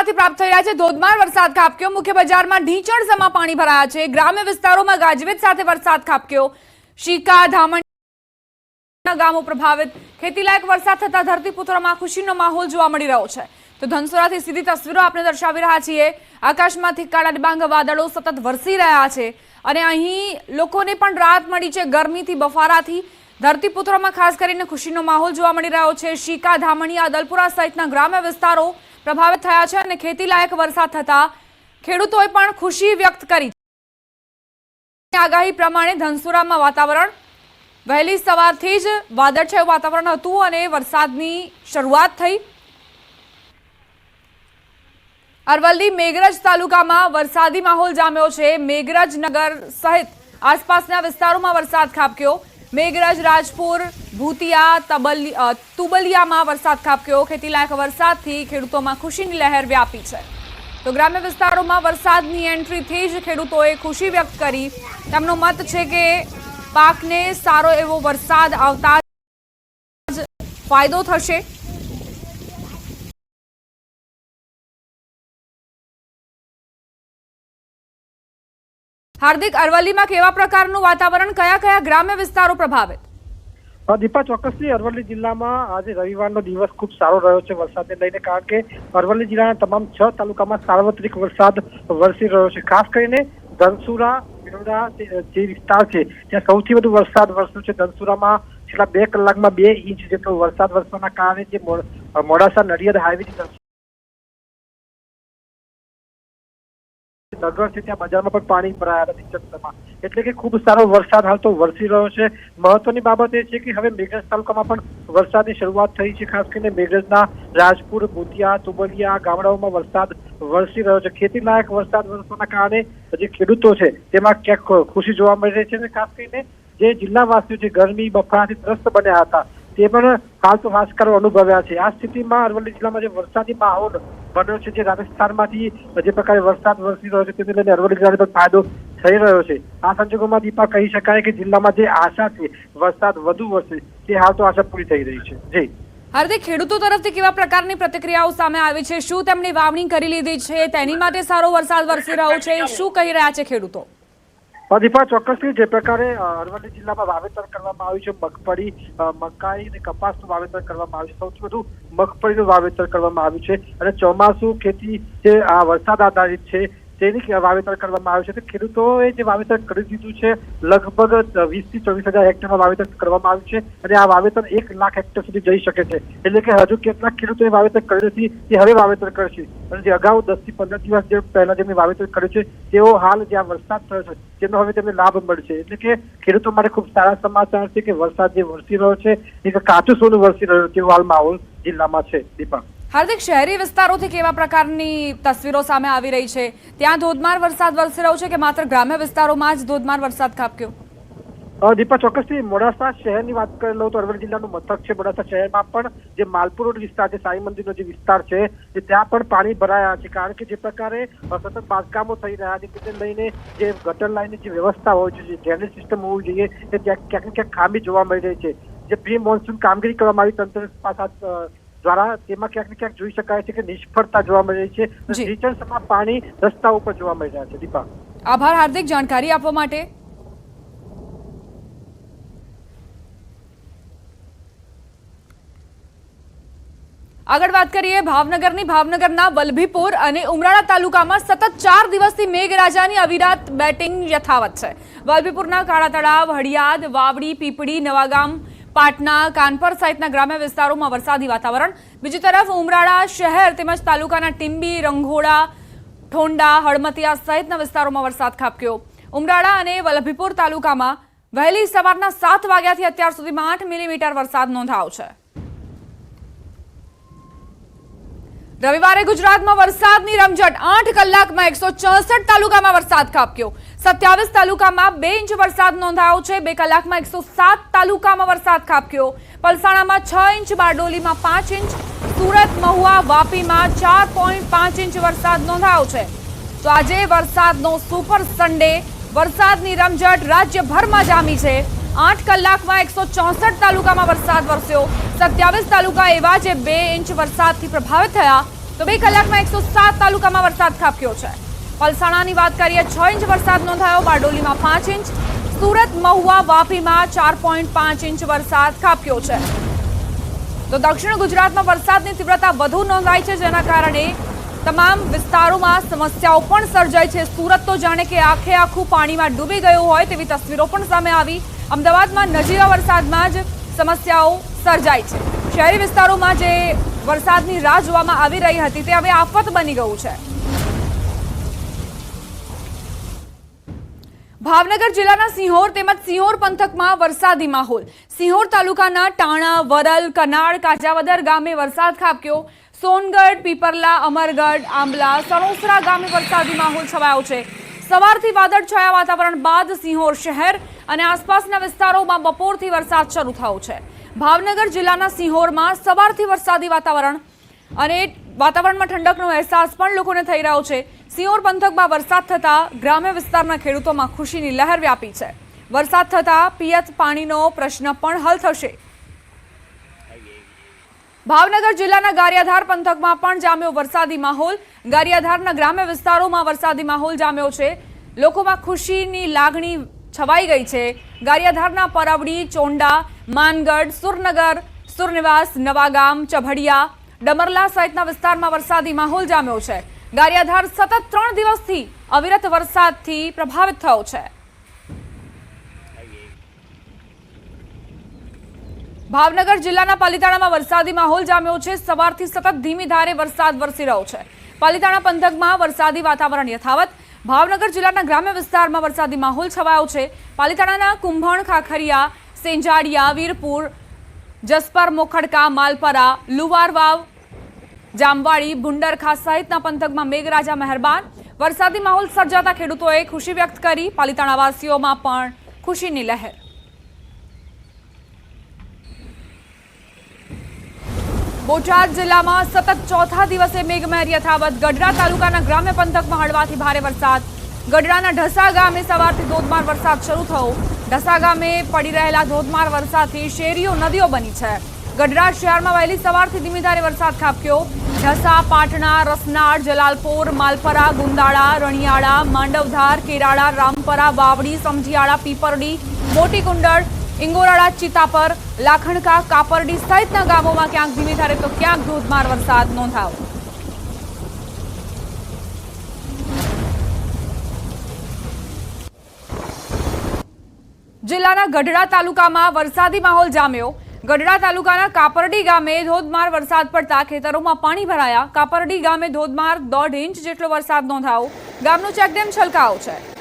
ધનસુરાથી પ્રાપ્ત થઈ રહ્યા છે ધોધમાર વરસાદ ખાબક્યો। મુખ્ય બજારમાં ઢીંચણસમાં પાણી ભરાયા છે। ગ્રામ્ય વિસ્તારોમાં ગાજવીજ સાથે વરસાદ ખાબક્યો। શીકા ધામણના ગામો પ્રભાવિત। ખેતીલાયક વરસાદ થતા ધરતીપુત્રોમાં ખુશીનો માહોલ જોવા મળી રહ્યો છે। તો ધનસુરાથી સીધી તસવીરો આપણે દર્શાવી રહ્યા છીએ। આકાશમાંથી કાળા ડિબાંગ વાદળો સતત વરસી રહ્યા છે અને અહીં લોકોને પણ રાહત મળી છે ગરમીથી, બફારાથી। ધરતીપુત્રોમાં ખાસ કરીને ખુશીનો માહોલ જોવા મળી રહ્યો છે। શીકા, ધામણિયા, દલપુરા સહિતના ગ્રામ્ય વિસ્તારો પ્રભાવિત થયા છે અને ખેતીલાયક વરસાદ થતા ખેડૂતોએ પણ ખુશી વ્યક્ત કરી છે। આગાહી પ્રમાણે ધનસુરામાં વાતાવરણ વહેલી સવારથી જ વાદળછાયું વાતાવરણ હતું અને વરસાદની શરૂઆત થઈ। અરવલ્લી મેઘરજ તાલુકામાં વરસાદી માહોલ જામ્યો છે। મેઘરજ નગર સહિત આસપાસના વિસ્તારોમાં વરસાદ ખાબક્યો। મેઘરજ, રાજપુર, ભૂતિયા, તુબલિયામાં વરસાદ ખાબક્યો। ખેતીલાયક વરસાદથી ખેડૂતોમાં ખુશીની લહેર વ્યાપી છે। તો ગ્રામ્ય વિસ્તારોમાં વરસાદની એન્ટ્રીથી જ ખેડૂતોએ ખુશી વ્યક્ત કરી। તેમનો મત છે કે પાકને સારો એવો વરસાદ આવતા જ ફાયદો થશે। હાર્દિક, અરવલ્લીમાં કેવા પ્રકારનું વાતાવરણ, કયા કયા ગ્રામ્ય વિસ્તારો પ્રભાવિત? દીપા, ચોક્કસથી અરવલ્લી જિલ્લામાં આજે રવિવારનો દિવસ ખૂબ સારો રહ્યો છે વરસાદને લઈને, કારણ કે અરવલ્લી જિલ્લાના તમામ 6 તાલુકામાં સાર્વત્રિક વરસાદ વરસી રહ્યો છે। ખાસ કરીને ધનસુરા, બિલોડા જે વિસ્તાર છે ત્યાં સૌથી વધુ વરસાદ વરસ્યો છે। ધનસુરામાં છેલ્લા 2 કલાકમાં 2 ઇંચ જેટલો વરસાદ વરસવાના કારણે જે મોડાસા નડિયાદ હાઈવે નગર છે ત્યાં બજારમાં પણ પાણી ભરાયા હતા। એટલે કે ખૂબ સારો વરસાદ હાલ તો વરસી રહ્યો છે। મહત્વની બાબત એ છે કે હવે મેઘરજ તાલુકામાં પણ વરસાદની શરૂઆત થઈ છે। ખાસ કરીને મેઘરજના રાજપુર, ભૂતિયા, તુબલિયા ગામડાઓમાં વરસાદ વરસી રહ્યો છે। ખેતી લાયક વરસાદ વરસવાના કારણે જે ખેડૂતો છે તેમાં ક્યાંક ખુશી જોવા મળી રહી છે અને ખાસ કરીને જે જિલ્લાવાસીઓ છે ગરમી, બફારાથી ત્રસ્ત બન્યા હતા તે પણ હાલ તો હાશકારો અનુભવ્યા છે। આ સ્થિતિમાં અરવલ્લી જિલ્લામાં જે વરસાદી માહોલ બન્યો છે, જે રાજસ્થાનમાંથી જે પ્રકારે વરસાદ વરસી રહ્યો છે તેને લઈને અરવલ્લી જિલ્લાને પણ ફાયદો થઈ રહ્યો છે। આ સંજોગોમાં દીપા કહી શકાય કે જિલ્લામાં જે આશા છે વરસાદ વધુ વરસે તે હાલ તો આશા પૂરી થઈ રહી છે। જી હાર્દિક, ખેડૂતો તરફથી કેવા પ્રકારની પ્રતિક્રિયાઓ સામે આવી છે? શું તેમણે વાવણી કરી લીધી છે? તેની માટે સારો વરસાદ વરસી રહ્યો છે? શું કહી રહ્યા છે ખેડૂતો? દીપા, ચોક્કસથી જે પ્રકારે અરવલ્લી જિલ્લામાં વાવેતર કરવામાં આવ્યું છે, મગફળી, મકાઈ અને કપાસનું વાવેતર કરવામાં આવ્યું છે। સૌથી વધુ મગફળીનું વાવેતર કરવામાં આવ્યું છે અને ચોમાસું ખેતી જે આ વરસાદ આધારિત છે તેની વાવેતર કરવામાં આવ્યું છે। તો ખેડૂતોએ જે વાવેતર કરી દીધું છે લગભગ 20 થી 24 હજાર હેક્ટરમાં વાવેતર કરવામાં આવ્યું છે અને આ વાવેતર 1 લાખ હેક્ટર સુધી જઈ શકે છે। એટલે કે હજુ કેટલાક ખેડૂતોએ વાવેતર કર્યું નથી તે હવે વાવેતર કરશે અને જે અગાઉ 10 થી 15 દિવસ જે પહેલા જેમને વાવેતર કર્યું છે તેઓ હાલ જ્યાં વરસાદ થયો છે તેનો હવે તેમને લાભ મળશે। એટલે કે ખેડૂતો માટે ખૂબ સારા સમાચાર છે કે વરસાદ જે વરસી રહ્યો છે એક કાચું સોનું વરસી રહ્યો તેવો હાલ માહોલ જિલ્લામાં છે। દીપા, હાર્દિક, શહેરી વિસ્તારોથી કેવા પ્રકારની તસવીરો સામે આવી રહી છે? ત્યાં ધોધમાર વરસાદ વરસી રહ્યો છે કે માત્ર ગ્રામ્ય વિસ્તારોમાં જ ધોધમાર વરસાદ ખાબક્યો? દીપા, ચોક્કસથી મોડાસા શહેરની વાત કરી લઉં તો અરવલ્લી જિલ્લાનું મથક છે। મોડાસા શહેરમાં પણ જે માલપુર રોડ વિસ્તાર છે, સાંઈ મંદિરનો જે વિસ્તાર છે ત્યાં પણ પાણી ભરાયા છે, કારણ કે જે પ્રકારે સતત બાંધકામો થઈ રહ્યા છે તેને લઈને જે ગટર લાઈનની જે વ્યવસ્થા હોવી જોઈએ, ડ્રેનેજ સિસ્ટમ હોવી જોઈએ તે ક્યાંક ને ક્યાંક ખામી જોવા મળી રહી છે। જે પ્રી મોન્સૂન કામગીરી કરવામાં આવી તંત્ર પાસા દ્વારા તેમાં ક્યાંક ને ક્યાંક જોઈ શકાય છે કે નિષ્ફળતા જોવા મળી રહી છે। ઢીંચણસમાં પાણી રસ્તા ઉપર જોવા મળી રહ્યા છે। દીપા, આભાર હાર્દિક જાણકારી આપવા માટે। આગળ વાત કરીએ ભાવનગરની। ભાવનગરના વલભીપુર અને ઉમરાળા તાલુકામાં સતત 4 દિવસથી મેઘરાજાની અવિરત બેટિંગ યથાવત છે। વલભીપુરના કાળા તળાવ, હળિયાદ, વાવડી, પીપળી, નવાગામ, પાટના, કાનપર સહિતના ગ્રામ્ય વિસ્તારોમાં વરસાદી વાતાવરણ। બીજી તરફ ઉમરાળા શહેર તેમજ તાલુકાના ટીંબી, રંઘોડા, ઠોંડા, હળમતિયા સહિતના વિસ્તારોમાં વરસાદ ખાબક્યો। ઉમરાળા અને વલભીપુર તાલુકામાં વહેલી સવારના 7 વાગ્યાથી અત્યાર સુધીમાં 8 મિલીમીટર વરસાદ નોંધાયો છે। રવિવારે ગુજરાતમાં વરસાદની રમઝટ। 8 કલાકમાં 164 તાલુકામાં વરસાદ ખાબક્યો। 27 તાલુકામાં 2 ઇંચ વરસાદ નોંધાયો છે। 2 કલાકમાં 107 તાલુકામાં વરસાદ ખાબક્યો। પલસાણામાં 6 ઇંચ, બારડોલીમાં 5 ઇંચ, સુરત, મહુવા, વાપીમાં 4.5 ઇંચ વરસાદ નોંધાયો છે। તો આજે વરસાદનો સુપર સન્ડે, વરસાદની રમઝટ રાજ્યભરમાં જામી છે। 8 કલાકમાં 164 તાલુકામાં વરસાદ વરસ્યો। 27 તાલુકા એવા જે 2 ઇંચ વરસાદથી પ્રભાવિત થયા। તો 2 કલાકમાં 107 તાલુકામાં વરસાદ ખાબક્યો છે. પલસાણાની વાત કરીએ 6 ઇંચ વરસાદ નોંધાયો, બારડોલીમાં 5 ઇંચ, સુરત, મહુવા, વાપીમાં 4.5 ઇંચ વરસાદ ખાબક્યો છે. તો દક્ષિણ ગુજરાતમાં વરસાદની તીવ્રતા વધુ નોંધાઈ છે, જેના કારણે તમામ વિસ્તારોમાં સમસ્યાઓ પણ સર્જાઈ છે. સુરત તો જાણે કે આખે આખું પાણીમાં ડૂબી ગયું હોય તેવી તસવીરો પણ સામે આવી. અમદાવાદમાં નજીવા વરસાદમાં જ સમસ્યાઓ સર્જાઈ છે. શહેરી વિસ્તારોમાં જે વરસાદની રાહ જોવામાં આવી રહી હતી તે હવે આફત બની ગયું છે. ભાવનગર જિલ્લાના સિંહોર તેમજ સિંહોર પંથકમાં વરસાદી માહોલ. સિંહોર તાલુકાના ટાણા, વરલ, કનાડ, કાજાવદર ગામે વરસાદ ખાબક્યો. સોનગઢ, પીપરલા, અમરગઢ, આંબલા, સરોસરા ગામે વરસાદી માહોલ છવાયો છે. સવારથી વાદળછાયા વાતાવરણ બાદ સિંહોર શહેર અને આસપાસના વિસ્તારોમાં બપોરથી વરસાદ શરૂ થયો છે. ભાવનગર જિલ્લાના સિંહોરમાં સવારથી વરસાદી વાતાવરણ અને વાતાવરણમાં ઠંડકનો અહેસાસ પણ લોકોને થઈ રહ્યો છે. સિંહોર પંથકમાં વરસાદ થતાં ગ્રામ્ય વિસ્તારના ખેડૂતોમાં ખુશીની લહેર વ્યાપી છે. વરસાદ થતાં પિયત પાણીનો પ્રશ્ન પણ હલ થશે. ભાવનગર જિલ્લાના ગારિયાધાર પંથકમાં પણ જામ્યો વરસાદી માહોલ. ગારિયાધારના ગ્રામ્ય વિસ્તારોમાં વરસાદી માહોલ જામ્યો છે. લોકોમાં ખુશીની લાગણી છવાઈ ગઈ છે. ગારિયાધારના પરવડી, ચોંડા, માનગઢ, સુરનગર, સુરનિવાસ, નવાગામ, ચભડિયા, ડમરલા સહિતના વિસ્તારમાં વરસાદી માહોલ જામ્યો છે. ગારિયાધાર સતત 3 દિવસથી અવિરત વરસાદથી પ્રભાવિત થયો છે. ભાવનગર જિલ્લાના પાલિતાણામાં વરસાદી માહોલ જામ્યો છે. સવારથી સતત ધીમી ધારે વરસાદ વરસી રહ્યો છે. પાલિતાણા પંથકમાં વરસાદી વાતાવરણ યથાવત. ભાવનગર જિલ્લાના ગ્રામ્ય વિસ્તારમાં વરસાદી માહોલ છવાયો છે. પાલિતાણાના કુંભણ, ખાખરિયા, સેંજાડિયા, વીરપુર, જસપર, મોખડકા, માલપરા, લુવારવાવ, જામવાડી, ભુંડરખા સહિતના પંથકમાં મેઘરાજા મહેરબાન. વરસાદી માહોલ સર્જાતા ખેડૂતોએ ખુશી વ્યક્ત કરી. પાલિતાણાવાસીઓમાં પણ ખુશીની લહેર. બોટાદ જિલ્લામાં સતત ચોથા દિવસે મેઘમહેર યથાવત. ગઢડા તાલુકાના ગ્રામ્ય પંથકમાં હળવાથી ભારે વરસાદ. ગઢડાના ઢસા ગામે સવારથી ધોધમાર વરસાદ શરૂ થયો. ઢસા ગામે પડી રહેલા ધોધમાર વરસાદથી શેરીઓ નદીઓ બની છે. ગઢડા શહેરમાં વહેલી સવારથી ધીમી ધારે વરસાદ ખાબક્યો. ઢસા, પાટણા, રસનાળ, જલાલપોર, માલપરા, ગુંદાળા, રણિયાળા, માંડવધાર, કેરાળા, રામપરા, વાવડી, સમઢિયાળા, પીપરડી, મોટી કુંડળ, ઇંગોરાળા, ચિતાપર, લાખણકા, કાપરડી સહિતના ગામોમાં ક્યાંક ધીમી ધારે તો ક્યાંક ધોધમાર વરસાદ નોંધાયો. જિલ્લાના ગઢડા તાલુકામાં વરસાદી માહોલ જામ્યો. ગઢડા તાલુકાના કાપરડી ગામે ધોધમાર વરસાદ પડતા ખેતરોમાં પાણી ભરાયા. કાપરડી ગામે ધોધમાર 1.5 ઇંચ જેટલો વરસાદ નોંધાયો. ગામનો ચેકડેમ છલકાયો છે.